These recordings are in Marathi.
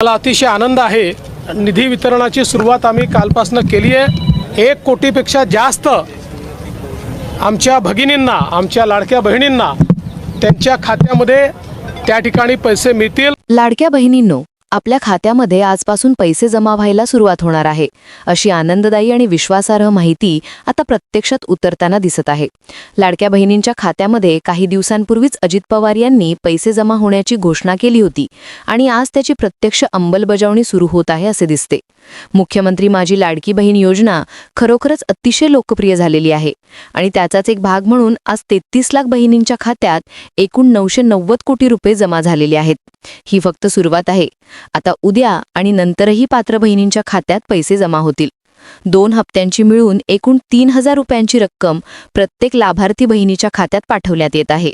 मला अतिशय आनंद आहे। निधी वितरणाची सुरुवात आम्ही कालपासून केली आहे। 1 कोटीपेक्षा जास्त आमच्या भगिनींना, आमच्या लाडक्या बहिणींना त्यांच्या खात्यामध्ये त्या ठिकाणी पैसे मिळतील। लाडक्या बहिणींनो, आपल्या खात्यामध्ये आजपासून पैसे जमा व्हायला सुरुवात होणार आहे, अशी आनंददायी आणि विश्वासार्ह माहिती आता प्रत्यक्षात उतरताना दिसत आहे। लाडक्या बहिणींच्या खात्यामध्ये काही दिवसांपूर्वीच अजित पवार यांनी पैसे जमा होण्याची घोषणा केली होती आणि आज त्याची प्रत्यक्ष अंमलबजावणी सुरू होत आहे असे दिसते। मुख्यमंत्री माझी लाडकी बहीण योजना खरोखरच अतिशय लोकप्रिय झालेली आहे आणि त्याचाच एक भाग म्हणून आज 33 लाख बहिणींच्या खात्यात एकूण 990 कोटी रुपये जमा झालेले आहेत। ही फक्त सुरुवात आहे। आता उद्या आणि नंतरही पात्र बहिणींच्या खात्यात पैसे जमा होतील। 2 हप्त्यांची मिळून एकूण 3000 रुपयांची रक्कम प्रत्येक लाभार्थी बहिणीच्या खात्यात पाठवण्यात येत आहे।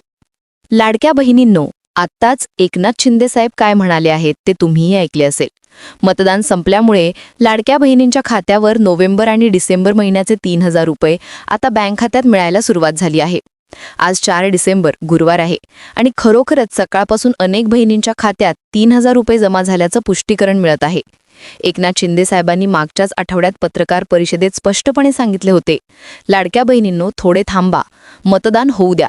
लाडक्या बहिणींनो, आत्ताच एकनाथ शिंदे साहेब काय म्हणाले आहेत ते तुम्हीही ऐकले असेल। मतदान संपल्यामुळे लाडक्या बहिणींच्या खात्यावर नोव्हेंबर आणि डिसेंबर महिन्याचे 3000 रुपये आता बँक खात्यात मिळायला सुरुवात झाली आहे। आज 4 डिसेंबर गुरुवार आहे आणि खरोखरच सकाळपासून अनेक बहिणींच्या खात्यात 3000 रुपये जमा झाल्याचं पुष्टीकरण मिळत आहे। एकनाथ शिंदे साहेबांनी मागच्याच आठवड्यात पत्रकार परिषदेत स्पष्टपणे सांगितले होते, लाडक्या बहिणींनो थोडे थांबा, मतदान होऊ द्या।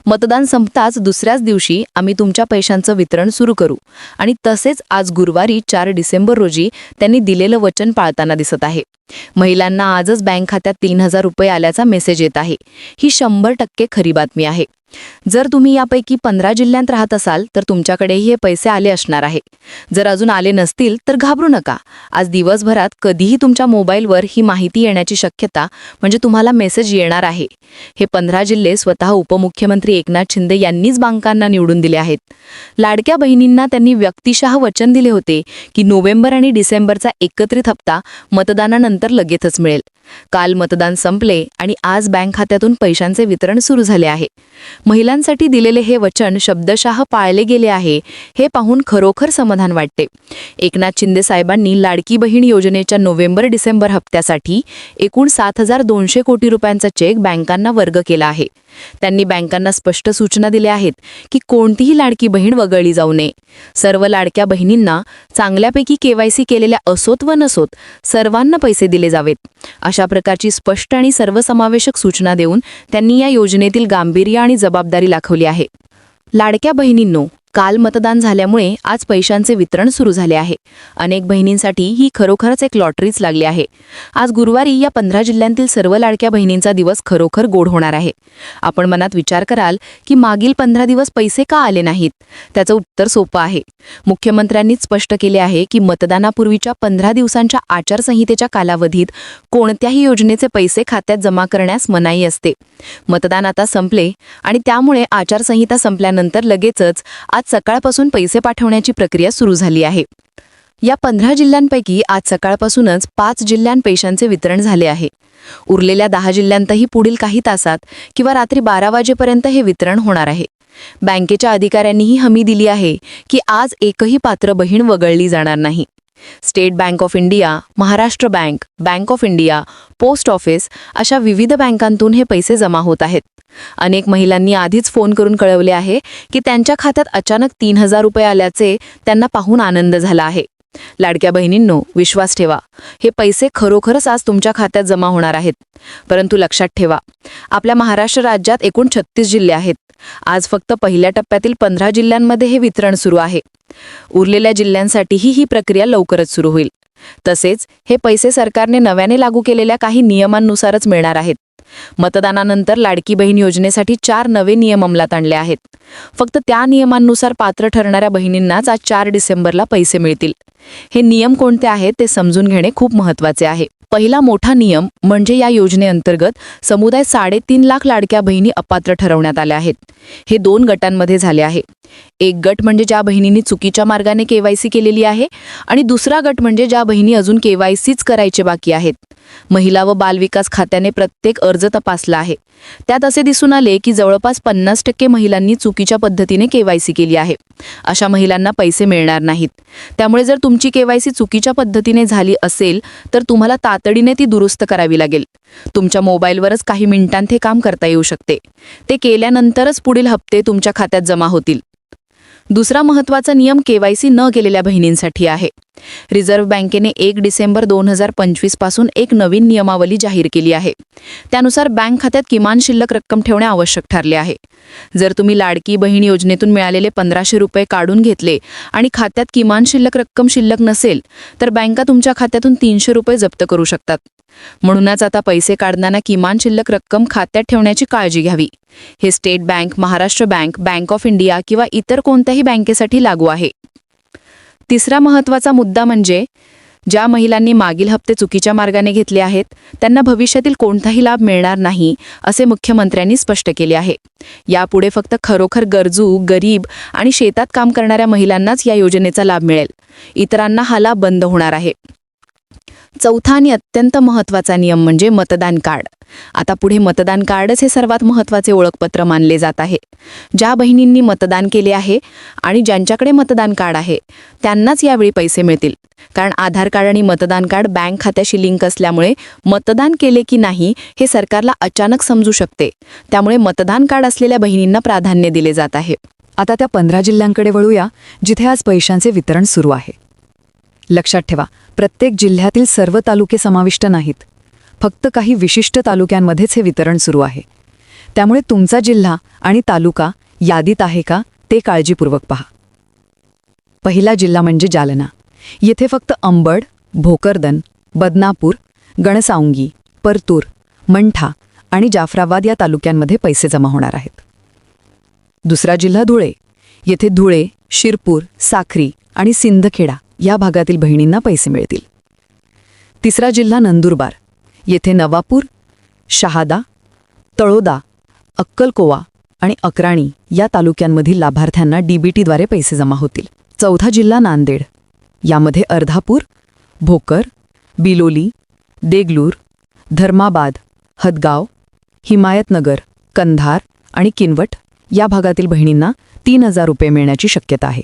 मतदान संपताच दुसऱ्याच दिवशी आम्ही तुमच्या पैशांचं वितरण सुरू करू आणि तसेच आज गुरुवारी 4 डिसेंबर रोजी त्यांनी दिलेलं वचन पाळताना दिसत आहे। महिलांना आजच बँक खात्यात 3000 रुपये आल्याचा मेसेज येत आहे। ही 100% खरी बातमी आहे। जर तुम्ही यापैकी 15 जिल्ह्यांत राहत असाल तर तुमच्याकडेही हे पैसे आले असणार आहे। जर अजून आले नसतील तर घाबरू नका। आज दिवसभरात कधीही तुमच्या मोबाईलवर ही माहिती येण्याची शक्यता म्हणजे तुम्हाला मेसेज येणार आहे। हे 15 जिल्हे स्वतः उपमुख्यमंत्री एकनाथ शिंदे यांनीच बँकांना निवडून दिले आहेत। लाडक्या बहिणींना त्यांनी व्यक्तिशः वचन दिले होते की नोव्हेंबर आणि डिसेंबरचा एकत्रित हप्ता मतदानानंतर लगेचच मिळेल। काल मतदान संपले आणि आज बँक खात्यातून पैशांचे वितरण सुरू झाले आहे। महिलांसाठी दिलेले हे वचन शब्दशः पाळले गेले आहे, हे पाहून खरोखर समाधान वाटते। एकनाथ शिंदे साहेबांनी लाडकी बहीण योजनेच्या नोव्हेंबर-डिसेंबर हप्त्यासाठी एकूण 7200 कोटी रुपयांचा चेक बँकांना वर्ग केला आहे। त्यांनी बँकांना स्पष्ट सूचना दिल्या आहेत की कोणतीही लाडकी बहीण वगळली जाऊ नये। सर्व लाडक्या बहिणींना चांगल्यापैकी केवायसी केलेल्या असोत व नसोत सर्वांना पैसे दिले जावेत, अशा प्रकारची स्पष्ट आणि सर्वसमावेशक सूचना देऊन त्यांनी या योजनेतील गांभीर्य आणि जबाबदारी दाखवली आहे। लाडक्या बहिणींनो, काल मतदान झाल्यामुळे आज पैशांचे वितरण सुरू झाले आहे। अनेक बहिणींसाठी ही खरोखरच एक लॉटरीच लागली आहे। आज गुरुवारी या 15 जिल्ह्यांतील सर्व लाडक्या बहिणींचा दिवस खरोखर गोड होणार आहे। आपण मनात विचार कराल की मागील 15 दिवस पैसे का आले नाहीत? त्याचं उत्तर सोपं आहे। मुख्यमंत्र्यांनीच स्पष्ट केले आहे की मतदानापूर्वीच्या 15 दिवसांच्या आचारसंहितेच्या कालावधीत कोणत्याही योजनेचे पैसे खात्यात जमा करण्यास मनाई असते। मतदान आता संपले आणि त्यामुळे आचारसंहिता संपल्यानंतर लगेचच आज सकाळपासून पैसे पाठवण्याची प्रक्रिया सुरू झाली आहे। या 15 जिल्ह्यांपैकी आज सकाळपासूनच 5 जिल्ह्यांत पैशांचे वितरण झाले आहे। उरलेल्या 10 जिल्ह्यांतही पुढील काही तासात किंवा रात्री 12 वाजेपर्यंत हे वितरण होणार आहे। बँकेच्या अधिकाऱ्यांनीही हमी दिली आहे की आज एकही पात्र बहीण वगळली जाणार नाही। State bank of India, Maharashtra bank, bank of India, post office अशा विविध बँकांतून हे पैसे जमा होत आहेत। अनेक महिलांनी आधीच फोन करून कळवले आहे की त्यांच्या खात्यात अचानक 3000 रुपये आल्याचे त्यांना पाहून आनंद झाला आहे। लाडक्या बहिणींनो, विश्वास ठेवा, हे पैसे खरोखरच आज तुमच्या खात्यात जमा होणार आहेत। परंतु लक्षात ठेवा, आपल्या महाराष्ट्र राज्यात एकूण 36 जिल्हे आहेत। आज फक्त पहिल्या टप्प्यातील 15 जिल्ह्यांमध्ये हे वितरण सुरू आहे। उरलेल्या जिल्ह्यांसाठीही ही प्रक्रिया लवकरच सुरू होईल। तसेच हे पैसे सरकारने नव्याने लागू केलेल्या काही नियमांनुसारच मिळणार आहेत। मतदानानंतर लाडकी बहीण योजनेसाठी 4 नवे नियम अंमलात आणले आहेत। फक्त त्या नियमांनुसार पात्र ठरणाऱ्या बहिणींनाच आज 4 डिसेंबरला पैसे मिळतील। हे नियम कोणते आहेत ते समजून घेणे खूप महत्त्वाचे आहे। पहिला मोठा नियम म्हणजे या योजनेअंतर्गत समुदाय 3.5 लाख लाडक्या बहिणी अपात्र ठरवण्यात आल्या आहेत। हे 2 गटांमध्ये झाले आहे। एक गट म्हणजे ज्या बहिणींनी चुकीच्या मार्गाने केवायसी केलेली आहे आणि दुसरा गट म्हणजे ज्या बहिणी अजून केवायसीच करायचे बाकी आहेत। महिला व बालविकास खात्याने प्रत्येक अर्ज तपासला आहे। त्यात असे दिसून आले की जवळपास 50% महिलांनी चुकीच्या पद्धतीने केवायसी केली आहे। अशा महिलांना पैसे मिळणार नाहीत। त्यामुळे जर तुमची केवायसी चुकीच्या पद्धतीने झाली असेल तर तुम्हाला तातडीने ती दुरुस्त करावी लागेल। तुमच्या मोबाईलवरच काही मिनिटांत हे काम करता येऊ शकते। ते केल्यानंतरच पुढील हप्ते तुमच्या खात्यात जमा होतील। दुसरा महत्त्वाचा नियम KYC न केलेल्या बहिणींसाठी आहे. रिझर्व्ह बँकेने 1 डिसेंबर 2025 पासून एक नवीन नियमावली जाहीर केली आहे. त्यानुसार बँक खात्यात किमान शिल्लक रक्कम ठेवणे आवश्यक ठरले आहे. जर तुम्ही लाडकी बहीण योजनेतून मिळालेले 1500 रुपये काढून घेतले आणि खात्यात किमान शिल्लक रक्कम शिल्लक नसेल तर बँका तुमच्या खात्यातून 300 रुपये जप्त करू शकतात. म्हणूनच आता पैसे काढताना किमान शिल्लक रक्कम खात्यात ठेवण्याची काळजी घ्यावी. हे state bank, Maharashtra bank, bank of India किंवा इतर कोणत्याही बँकेसाठी लागू आहे. तिसरा महत्त्वाचा मुद्दा म्हणजे ज्या महिलांनी मागील हप्ते चुकीच्या मार्गाने घेतले आहेत त्यांना भविष्यातील कोणताही लाभ मिळणार नाही, असे मुख्यमंत्र्यांनी स्पष्ट केले आहे. यापुढे फक्त खरोखर गरजू, गरीब आणि शेतात काम करणाऱ्या महिलांनाच या योजनेचा लाभ मिळेल. इतरांना हा लाभ बंद होणार आहे. चौथा आणि अत्यंत महत्त्वाचा नियम म्हणजे मतदान कार्ड. आता पुढे मतदान कार्डच हे सर्वात महत्त्वाचे ओळखपत्र मानले जात आहे. ज्या बहिणींनी मतदान केले आहे आणि ज्यांच्याकडे मतदान कार्ड आहे त्यांनाच यावेळी पैसे मिळतील. कारण आधार कार्ड आणि मतदान कार्ड बँक खात्याशी लिंक असल्यामुळे मतदान केले की नाही हे सरकारला अचानक समजू शकते. त्यामुळे मतदान कार्ड असलेल्या बहिणींना प्राधान्य दिले जात आहे. आता त्या 15 जिल्ह्यांकडे वळूया जिथे आज पैशांचे वितरण सुरू आहे. लक्षात ठेवा, प्रत्येक जिल्ह्यातील सर्व तालुके समाविष्ट नाहीत. फक्त काही विशिष्ट तालुक्यांमध्येच हे वितरण सुरू आहे. त्यामुळे तुमचा जिल्हा आणि तालुका यादीत आहे का ते काळजीपूर्वक पहा. पहिला जिल्हा म्हणजे जालना. येथे फक्त अंबड, भोकरदन, बदनापूर, गणसावंगी, परतूर, मंठा आणि जाफराबाद या तालुक्यांमध्ये पैसे जमा होणार आहेत. दुसरा जिल्हा धुळे. येथे धुळे, शिरपूर, साक्री आणि सिंदखेडा या भागातील बहिणींना पैसे मिळतील. तिसरा जिल्हा नंदुरबार. येथे नवापूर, शहादा, तळोदा, अक्कलकोवा आणि अक्राणी या तालुक्यांमधील लाभार्थ्यांना DBTद्वारे पैसे जमा होतील. चौथा जिल्हा नांदेड. यामध्ये अर्धापूर, भोकर, बिलोली, देगलूर, धर्माबाद, हदगाव, हिमायतनगर, कंधार आणि किनवट या भागातील बहिणींना 3000 रुपये मिळण्याची शक्यता आहे.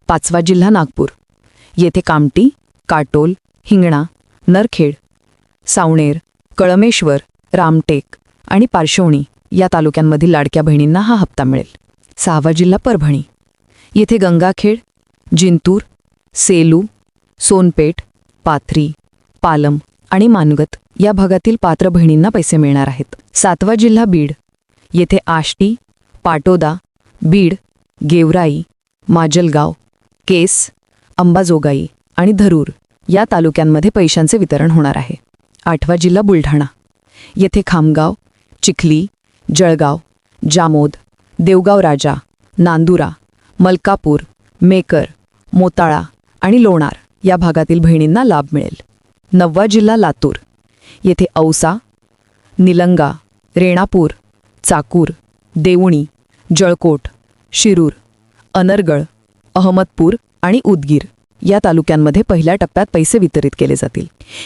पाचवा जिल्हा नागपूर. येथे कामठी, काटोल, हिंगणा, नरखेड, सावणेर, कळमेश्वर, रामटेक आणि पारशिवणी या तालुक्यांमधील लाडक्या बहिणींना हा हप्ता मिळेल. सहावा जिल्हा परभणी. येथे गंगाखेड, जिंतूर, सेलू, सोनपेठ, पाथरी, पालम आणि मानगत या भागातील पात्र बहिणींना पैसे मिळणार आहेत. सातवा जिल्हा बीड. येथे आष्टी, पाटोदा, बीड, गेवराई, माजलगाव, केस, अंबाजोगाई आणि धरूर या तालुक्यांमध्ये पैशांचे वितरण होणार आहे. आठवा जिल्हा बुलढाणा. येथे खामगाव, चिखली, जळगाव, जामोद, देवगाव राजा, नांदुरा, मलकापूर, मेकर, मोताळा आणि लोणार या भागातील बहिणींना लाभ मिळेल. नववा जिल्हा लातूर. येथे औसा, निलंगा, रेणापूर, चाकूर, देवणी, जळकोट, शिरूर, अनरगळ, अहमदपूर आणि उदगीर या तालुक्यांमध्ये पहिल्या टप्प्यात पैसे वितरित केले जातील.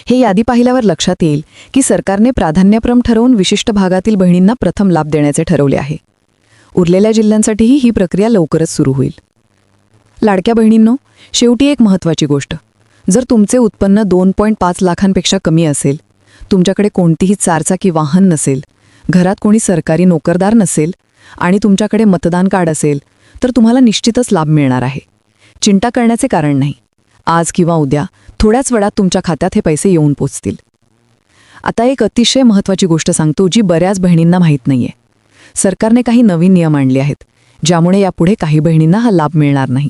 हे यादी पाहिल्यावर लक्षात येईल की सरकारने प्राधान्यक्रम ठरवून विशिष्ट भागातील बहिणींना प्रथम लाभ देण्याचे ठरवले आहे. उरलेल्या जिल्ह्यांसाठीही ही प्रक्रिया लवकरच सुरू होईल. लाडक्या बहिणींनो, शेवटी एक महत्त्वाची गोष्ट. जर तुमचे उत्पन्न 2.5 लाखांपेक्षा कमी असेल, तुमच्याकडे कोणतीही चारचाकी वाहन नसेल, घरात कोणी सरकारी नोकरदार नसेल आणि तुमच्याकडे मतदान कार्ड असेल तर तुम्हाला निश्चितच लाभ मिळणार आहे. चिंता करण्याचे कारण नाही. आज किंवा उद्या थोड्याच वेळात तुमच्या खात्यात हे पैसे येऊन पोचतील. आता एक अतिशय महत्त्वाची गोष्ट सांगतो जी बऱ्याच बहिणींना माहीत नाहीये. सरकारने काही नवीन नियम आणले आहेत ज्यामुळे यापुढे काही बहिणींना हा लाभ मिळणार नाही.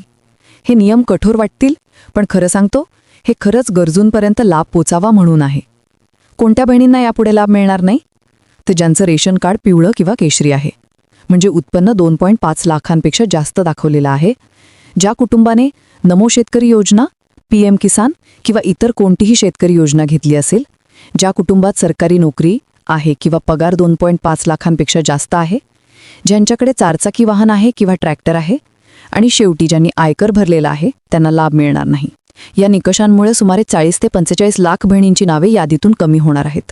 हे नियम कठोर वाटतील, पण खरं सांगतो हे खरंच गरजूंपर्यंत लाभ पोचावा म्हणून आहे. कोणत्या बहिणींना यापुढे लाभ मिळणार नाही? तर ज्यांचं रेशन कार्ड पिवळं किंवा केशरी आहे, म्हणजे उत्पन्न 2.5 लाखांपेक्षा जास्त दाखवलेलं आहे, ज्या कुटुंबाने नमो शेतकरी योजना, PM किसान किंवा इतर कोणतीही शेतकरी योजना घेतली असेल, ज्या कुटुंबात सरकारी नोकरी आहे किंवा पगार 2.5 लाखांपेक्षा जास्त आहे, ज्यांच्याकडे चारचाकी वाहन आहे किंवा ट्रॅक्टर आहे आणि शेवटी ज्यांनी आयकर भरलेला आहे त्यांना लाभ मिळणार नाही. या निकषांमुळे सुमारे 40 ते 45 लाख बहिणींची नावे यादीतून कमी होणार आहेत.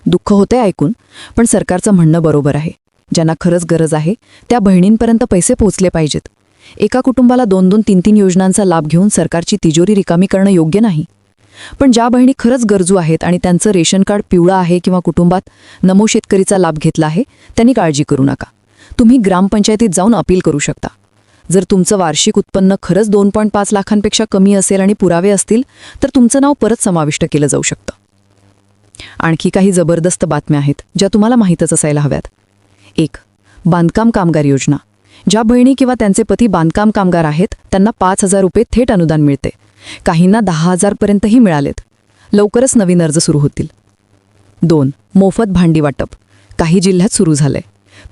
दुःख होते ऐकून, पण सरकारचं म्हणणं बरोबर आहे. ज्यांना खरंच गरज आहे त्या बहिणींपर्यंत पैसे पोहोचले पाहिजेत. एका कुटुंबाला 2-2, 3-3 योजनांचा लाभ घेऊन सरकारची तिजोरी रिकामी करणं योग्य नाही. पण ज्या बहिणी खरंच गरजू आहेत आणि त्यांचं रेशन कार्ड पिवळं आहे किंवा कुटुंबात नमो शेतकरीचा लाभ घेतला आहे त्यांनी काळजी करू नका. तुम्ही ग्रामपंचायतीत जाऊन अपील करू शकता. जर तुमचं वार्षिक उत्पन्न खरंच 2.5 लाखांपेक्षा कमी असेल आणि पुरावे असतील तर तुमचं नाव परत समाविष्ट केलं जाऊ शकतं. आणखी काही जबरदस्त बातम्या आहेत ज्या तुम्हाला माहीतच असायला हव्यात. 1. बांधकाम कामगार योजना. ज्या बहिणी किंवा त्यांचे पती बांधकाम कामगार आहेत त्यांना 5,000 रुपये थेट अनुदान मिळते. काहींना 10,000 पर्यंतही मिळालेत. लवकरच नवीन अर्ज सुरू होतील. 2. मोफत भांडी वाटप. काही जिल्ह्यात सुरू झालंय.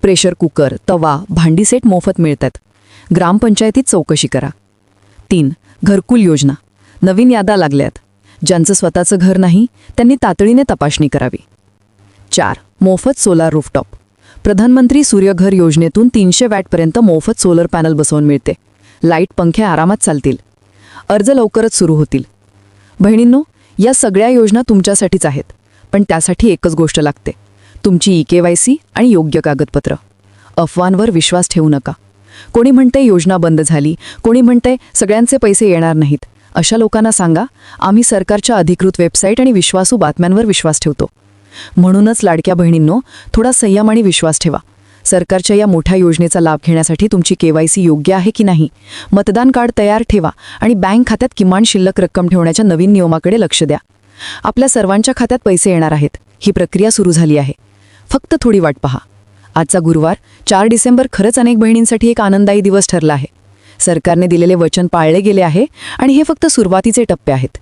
प्रेशर कुकर, तवा, भांडी सेट मोफत मिळतात. ग्रामपंचायतीत चौकशी करा. 3. घरकुल योजना. नवीन याद्या लागल्यात. ज्यांचं स्वतःचं घर नाही त्यांनी तातडीने तपासणी करावी. 4. मोफत सोलार रूफटॉप. प्रधानमंत्री सूर्यघर योजनेतून 300 वॅटपर्यंत मोफत सोलर पॅनल बसवून मिळते. लाईट पंखे आरामात चालतील. अर्ज लवकरच सुरू होतील. बहिणींनो, या सगळ्या योजना तुमच्यासाठीच आहेत, पण त्यासाठी एकच गोष्ट लागते, तुमची EKYC आणि योग्य कागदपत्र. अफवांवर विश्वास ठेवू नका. कोणी म्हणते योजना बंद झाली, कोणी म्हणते सगळ्यांचे पैसे येणार नाहीत. अशा लोकांना सांगा, आम्ही सरकारच्या अधिकृत वेबसाईट आणि विश्वासू बातम्यांवर विश्वास ठेवतो. म्हणूनच लाडक्या बहिणींनो, थोडा संयम आणि विश्वास ठेवा. सरकारच्या या मोठ्या योजनेचा लाभ घेण्यासाठी तुमची KYC योग्य आहे की नाही, मतदान कार्ड तयार ठेवा आणि बँक खात्यात किमान शिल्लक रक्कम ठेवण्याच्या नवीन नियमाकडे लक्ष द्या. आपल्या सर्वांच्या खात्यात पैसे येणार आहेत. ही प्रक्रिया सुरू झाली आहे. फक्त थोडी वाट पहा. आजचा गुरुवार 4 डिसेंबर खरंच अनेक बहिणींसाठी एक आनंददायी दिवस ठरला आहे. सरकारने दिलेले वचन पाळले गेले आहे आणि हे फक्त सुरुवातीचे टप्पे आहेत.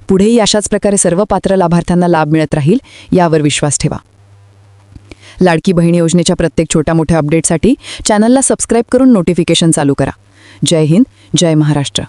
पुढेही अशाच प्रकारे सर्व पात्र लाभार्थ्यांना लाभ मिळत राहील यावर विश्वास ठेवा. लाडकी बहीण योजनेच्या प्रत्येक छोट्या मोठ्या अपडेटसाठी चॅनलला सबस्क्राईब करून नोटिफिकेशन चालू करा. जय हिंद, जय महाराष्ट्र.